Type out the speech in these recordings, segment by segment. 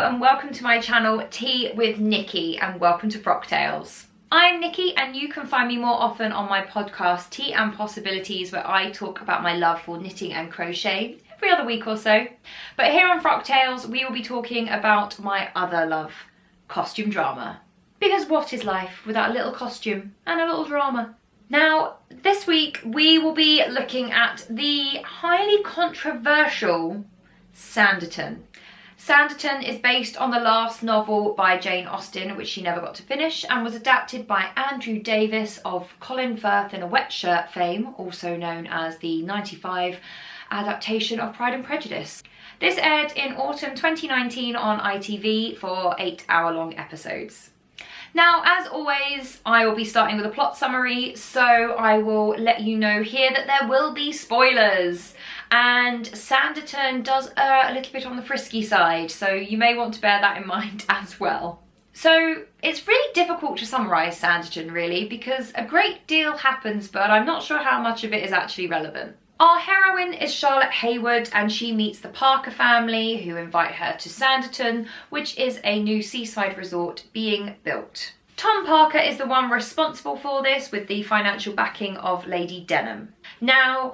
and welcome to my channel Tea with Nikki, and welcome to Frock Tales. I'm Nikki and you can find me more often on my podcast Tea and Possibilities, where I talk about my love for knitting and crochet every other week or so. But here on Frock Tales we will be talking about my other love, costume drama. Because what is life without a little costume and a little drama? Now, this week we will be looking at the highly controversial Sanditon. Sanditon is based on the last novel by Jane Austen, which she never got to finish, and was adapted by Andrew Davies of Colin Firth in a Wet Shirt fame, also known as the 95 adaptation of Pride and Prejudice. This aired in autumn 2019 on ITV for 8-hour-long episodes. Now, as always, I will be starting with a plot summary, so I will let you know here that there will be spoilers. And Sanditon does a little bit on the frisky side, so you may want to bear that in mind as well. So it's really difficult to summarise Sanditon really, because a great deal happens, but I'm not sure how much of it is actually relevant. Our heroine is Charlotte Haywood, and she meets the Parker family, who invite her to Sanditon, which is a new seaside resort being built. Tom Parker is the one responsible for this, with the financial backing of Lady Denham. Now,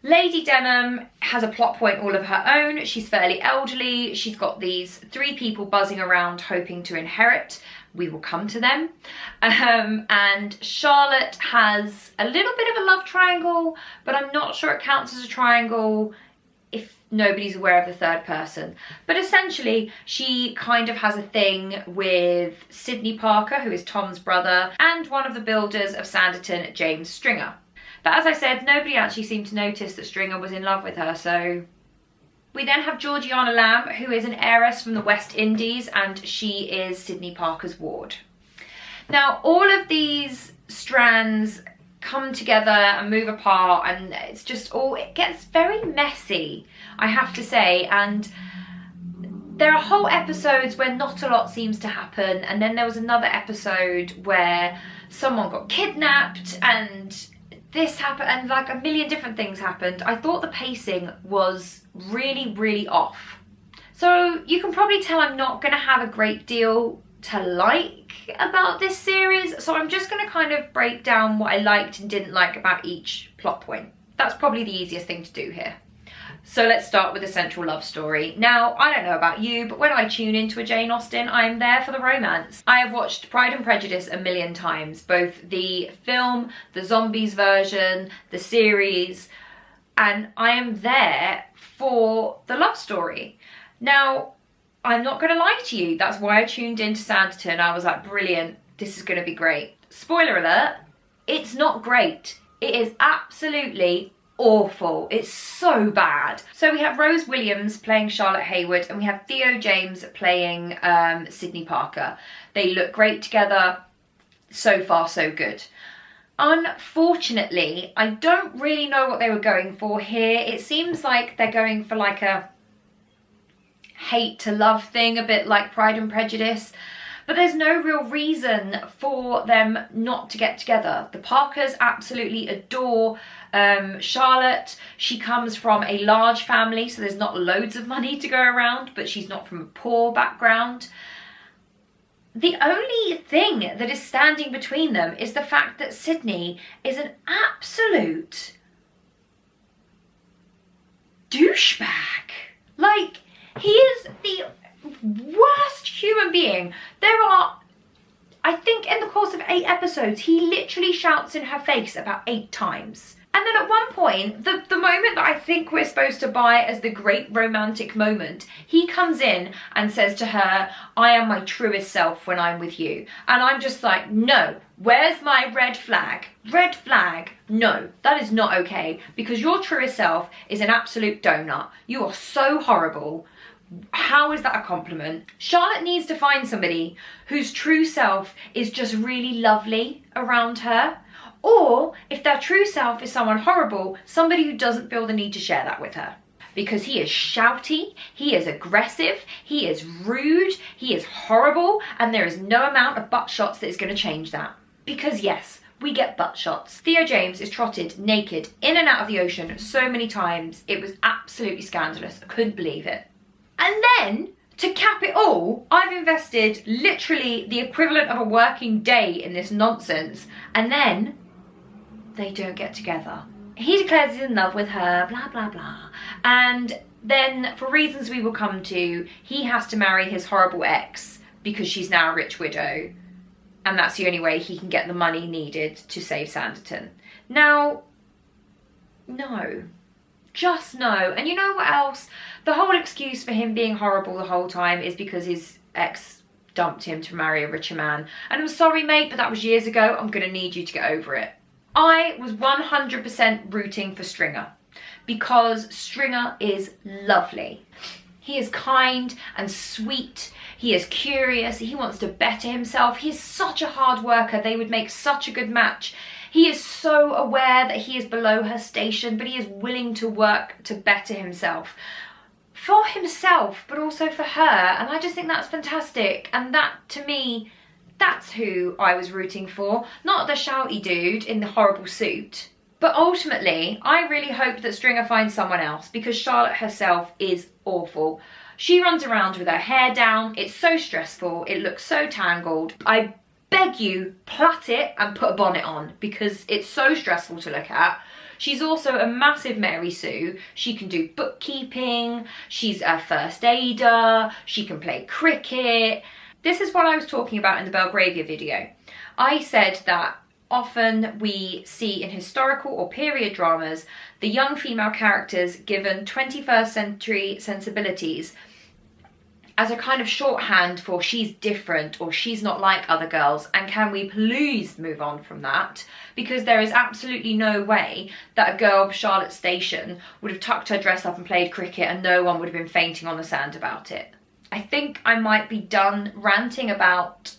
Lady Denham has a plot point all of her own. She's fairly elderly. She's got these 3 people buzzing around hoping to inherit. We will come to them. And Charlotte has a little bit of a love triangle, but I'm not sure it counts as a triangle if nobody's aware of the third person. But essentially, she kind of has a thing with Sydney Parker, who is Tom's brother, and one of the builders of Sanditon, James Stringer. But as I said, nobody actually seemed to notice that Stringer was in love with her, so... We then have Georgiana Lamb, who is an heiress from the West Indies, and she is Sydney Parker's ward. Now, all of these strands come together and move apart, and it's just all... It gets very messy, I have to say, and there are whole episodes where not a lot seems to happen, and then there was another episode where someone got kidnapped, and this happened, and like a million different things happened. I thought the pacing was really off. So you can probably tell I'm not going to have a great deal to like about this series, so I'm just going to kind of break down what I liked and didn't like about each plot point. That's probably the easiest thing to do here. So let's start with the central love story. Now, I don't know about you, but when I tune into a Jane Austen, I'm there for the romance. I have watched Pride and Prejudice a million times, both the film, the zombies version, the series, and I am there for the love story. Now, I'm not going to lie to you, that's why I tuned into Sanditon. I was like, brilliant, this is going to be great. Spoiler alert, it's not great. It is absolutely awful. It's so bad. So we have Rose Williams playing Charlotte Haywood, and we have Theo James playing Sydney Parker. They look great together. So far, so good. Unfortunately, I don't really know what they were going for here. It seems like they're going for like a hate to love thing, a bit like Pride and Prejudice. But there's no real reason for them not to get together. The Parkers absolutely adore Charlotte. She comes from a large family, so there's not loads of money to go around, but she's not from a poor background. The only thing that is standing between them is the fact that Sydney is an absolute douchebag. Like, he is the worst human being. There are, I think in the course of 8 episodes, he literally shouts in her face about 8 times. And then at one point, the moment that I think we're supposed to buy as the great romantic moment, he comes in and says to her, I am my truest self when I'm with you. And I'm just like, no, where's my red flag? Red flag, no, that is not okay, because your truest self is an absolute donut. You are so horrible. How is that a compliment? Charlotte needs to find somebody whose true self is just really lovely around her. Or, if their true self is someone horrible, somebody who doesn't feel the need to share that with her. Because he is shouty, he is aggressive, he is rude, he is horrible, and there is no amount of butt shots that is going to change that. Because yes, we get butt shots. Theo James is trotted naked in and out of the ocean so many times, it was absolutely scandalous. I couldn't believe it. And then, To cap it all, I've invested literally the equivalent of a working day in this nonsense, and then they don't get together. He declares he's in love with her, blah, blah, blah. And then, for reasons we will come to, he has to marry his horrible ex because she's now a rich widow. And that's the only way he can get the money needed to save Sanditon. Now, no. Just no. And you know what else? The whole excuse for him being horrible the whole time is because his ex dumped him to marry a richer man. And I'm sorry, mate, but that was years ago. I'm going to need you to get over it. I was 100% rooting for Stringer because Stringer is lovely. He is kind and sweet. He is curious. He wants to better himself. He is such a hard worker. They would make such a good match. He is so aware that he is below her station, but he is willing to work to better himself. For himself, but also for her. And I just think that's fantastic. And that, to me, that's who I was rooting for. Not the shouty dude in the horrible suit. But ultimately, I really hope that Stringer finds someone else because Charlotte herself is awful. She runs around with her hair down. It's so stressful. It looks so tangled. I beg you, plait it and put a bonnet on because it's so stressful to look at. She's also a massive Mary Sue. She can do bookkeeping. She's a first aider. She can play cricket. This is what I was talking about in the Belgravia video. I said that often we see in historical or period dramas the young female characters given 21st century sensibilities as a kind of shorthand for she's different or she's not like other girls, and can we please move on from that, because there is absolutely no way that a girl of Charlotte's station would have tucked her dress up and played cricket and no one would have been fainting on the sand about it. I think I might be done ranting about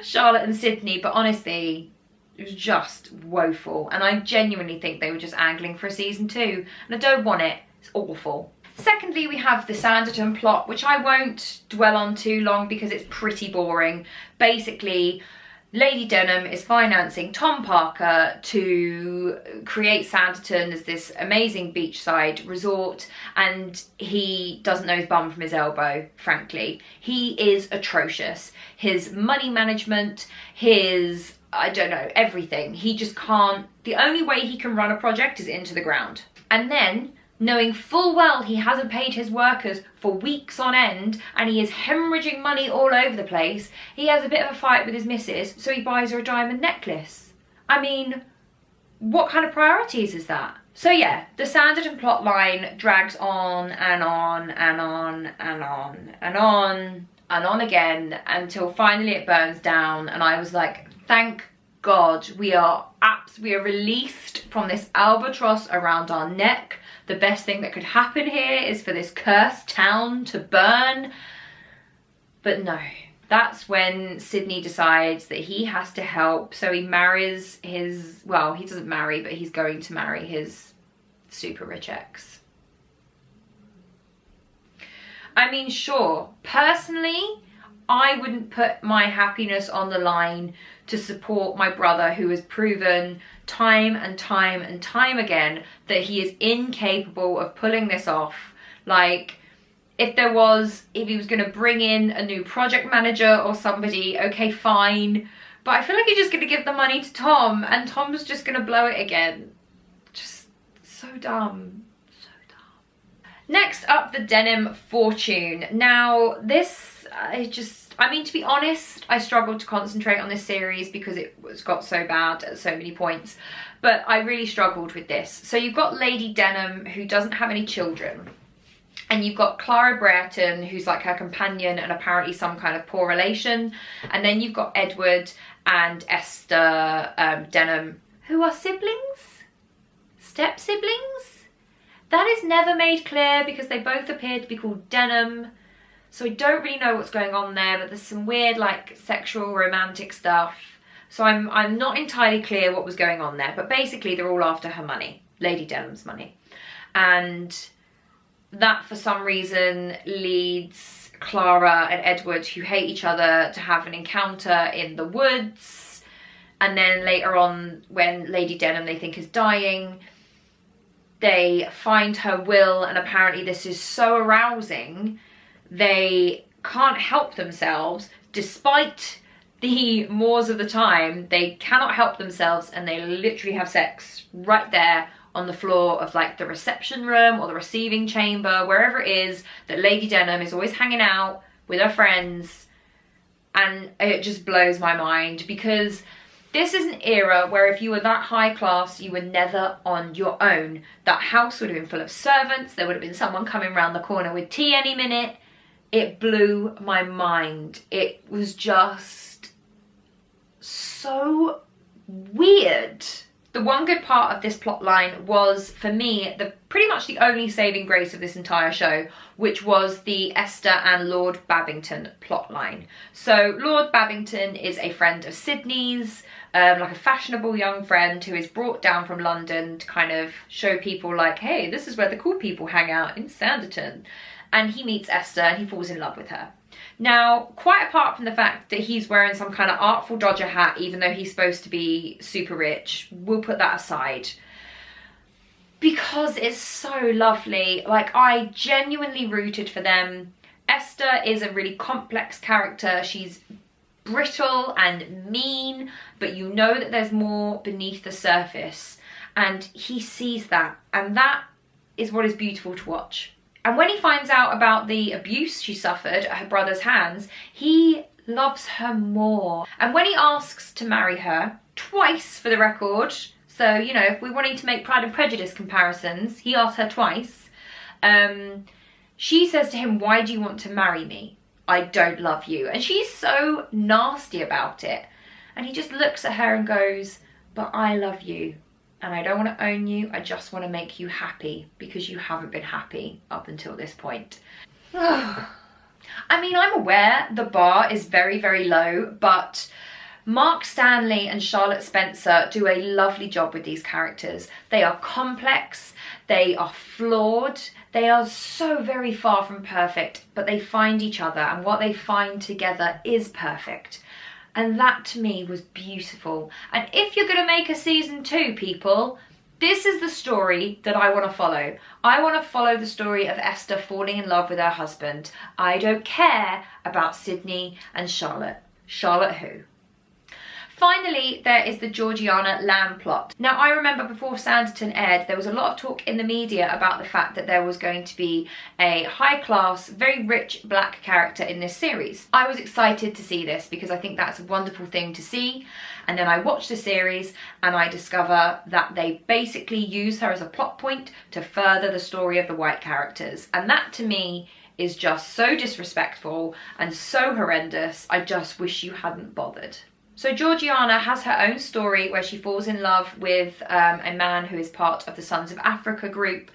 Charlotte and Sydney, but honestly, it was just woeful, and I genuinely think they were just angling for a season 2, and I don't want it. It's awful. Secondly, we have the Sanditon plot, which I won't dwell on too long because it's pretty boring. Basically, Lady Denham is financing Tom Parker to create Sanditon as this amazing beachside resort, and he doesn't know his bum from his elbow, frankly. He is atrocious. His money management, his, I don't know, everything. He just can't, the only way he can run a project is into the ground. And then, knowing full well he hasn't paid his workers for weeks on end and he is hemorrhaging money all over the place, he has a bit of a fight with his missus, so he buys her a diamond necklace. I mean, what kind of priorities is that? So yeah, the Sanditon plot line drags on and on and on and on and on and on again until finally it burns down, and I was like, thank God we are released from this albatross around our neck. The best thing that could happen here is for this cursed town to burn. But no, that's when Sydney decides that he has to help. So he marries his, well, he doesn't marry, but he's going to marry his super rich ex. I mean, sure, personally, I wouldn't put my happiness on the line to support my brother, who has proven time and time and time again that he is incapable of pulling this off. Like, if he was going to bring in a new project manager or somebody, okay, fine. But I feel like he's just going to give the money to Tom and Tom's just going to blow it again. Just so dumb. So dumb. Next up, the Denham fortune. Now, this, I mean, to be honest, I struggled to concentrate on this series because it got so bad at so many points. But I really struggled with this. So you've got Lady Denham, who doesn't have any children. And you've got Clara Brereton, who's like her companion and apparently some kind of poor relation. And then you've got Edward and Esther Denham, who are siblings? Step-siblings? That is never made clear because they both appear to be called Denham. So I don't really know what's going on there, but there's some weird like sexual romantic stuff. So I'm not entirely clear what was going on there, but basically they're all after her money, Lady Denham's money. And that for some reason leads Clara and Edward, who hate each other, to have an encounter in the woods. And then later on, when Lady Denham they think is dying, they find her will, and apparently this is so arousing They can't help themselves, despite the mores of the time. They cannot help themselves, and they literally have sex right there on the floor of like the reception room or the receiving chamber, wherever it is that Lady Denham is always hanging out with her friends. And it just blows my mind, because this is an era where if you were that high class, you were never on your own. That house would have been full of servants. There would have been someone coming around the corner with tea any minute. It blew my mind. It was just so weird. The one good part of this plot line was, for me, pretty much the only saving grace of this entire show, which was the Esther and Lord Babington plot line. So Lord Babington is a friend of Sydney's, like a fashionable young friend who is brought down from London to kind of show people like, hey, this is where the cool people hang out, in Sanditon. And he meets Esther and he falls in love with her. Now, quite apart from the fact that he's wearing some kind of artful dodger hat, even though he's supposed to be super rich, we'll put that aside, because it's so lovely. Like, I genuinely rooted for them. Esther is a really complex character. She's brittle and mean, but you know that there's more beneath the surface, and he sees that, and that is what is beautiful to watch. And when he finds out about the abuse she suffered at her brother's hands, he loves her more. And when he asks to marry her, twice for the record, so, you know, if we're wanting to make Pride and Prejudice comparisons, he asked her twice, she says to him, why do you want to marry me? I don't love you. And she's so nasty about it. And he just looks at her and goes, but I love you. And I don't want to own you, I just want to make you happy, because you haven't been happy up until this point. I mean, I'm aware the bar is very, very low, but Mark Stanley and Charlotte Spencer do a lovely job with these characters. They are complex, they are flawed, they are so very far from perfect, but they find each other, and what they find together is perfect. And that to me was beautiful. And if you're going to make a season 2, people, this is the story that I want to follow. I want to follow the story of Esther falling in love with her husband. I don't care about Sydney and Charlotte. Charlotte who? Finally, there is the Georgiana Lamb plot. Now, I remember before Sanditon aired, there was a lot of talk in the media about the fact that there was going to be a high-class, very rich black character in this series. I was excited to see this because I think that's a wonderful thing to see. And then I watched the series and I discover that they basically use her as a plot point to further the story of the white characters. And that, to me, is just so disrespectful and so horrendous. I just wish you hadn't bothered. So Georgiana has her own story where she falls in love with a man who is part of the Sons of Africa group,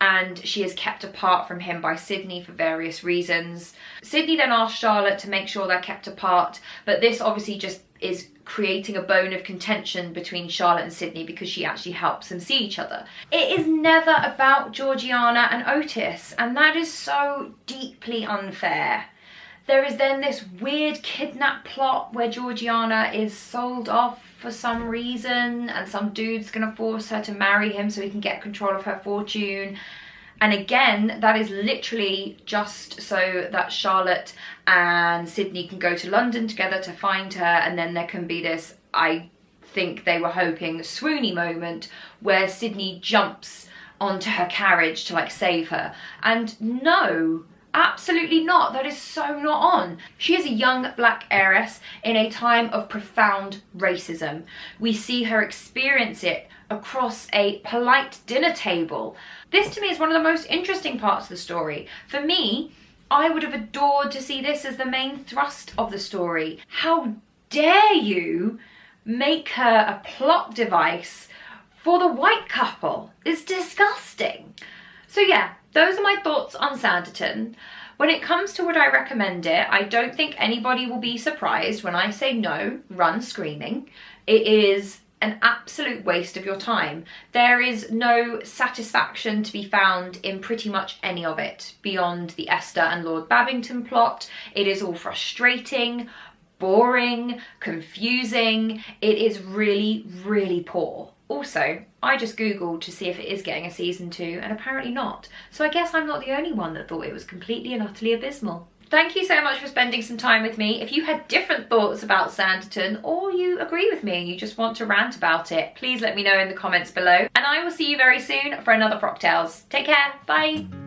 and she is kept apart from him by Sydney for various reasons. Sydney then asks Charlotte to make sure they're kept apart, but this obviously just is creating a bone of contention between Charlotte and Sydney because she actually helps them see each other. It is never about Georgiana and Otis, and that is so deeply unfair. There is then this weird kidnap plot where Georgiana is sold off for some reason and some dude's gonna force her to marry him so he can get control of her fortune. And again, that is literally just so that Charlotte and Sydney can go to London together to find her, and then there can be this, I think they were hoping, swoony moment where Sydney jumps onto her carriage to like save her. And no, absolutely not. That is so not on. She is a young black heiress in a time of profound racism. We see her experience it across a polite dinner table. This to me is one of the most interesting parts of the story. For me, I would have adored to see this as the main thrust of the story. How dare you make her a plot device for the white couple? It's disgusting. So yeah, those are my thoughts on Sanditon. When it comes to would I recommend it, I don't think anybody will be surprised when I say no, run screaming. It is an absolute waste of your time. There is no satisfaction to be found in pretty much any of it beyond the Esther and Lord Babington plot. It is all frustrating, boring, confusing. It is really, really poor. Also, I just googled to see if it is getting a season 2 and apparently not. So I guess I'm not the only one that thought it was completely and utterly abysmal. Thank you so much for spending some time with me. If you had different thoughts about Sanditon, or you agree with me and you just want to rant about it, please let me know in the comments below. And I will see you very soon for another Frock Tales. Take care, bye!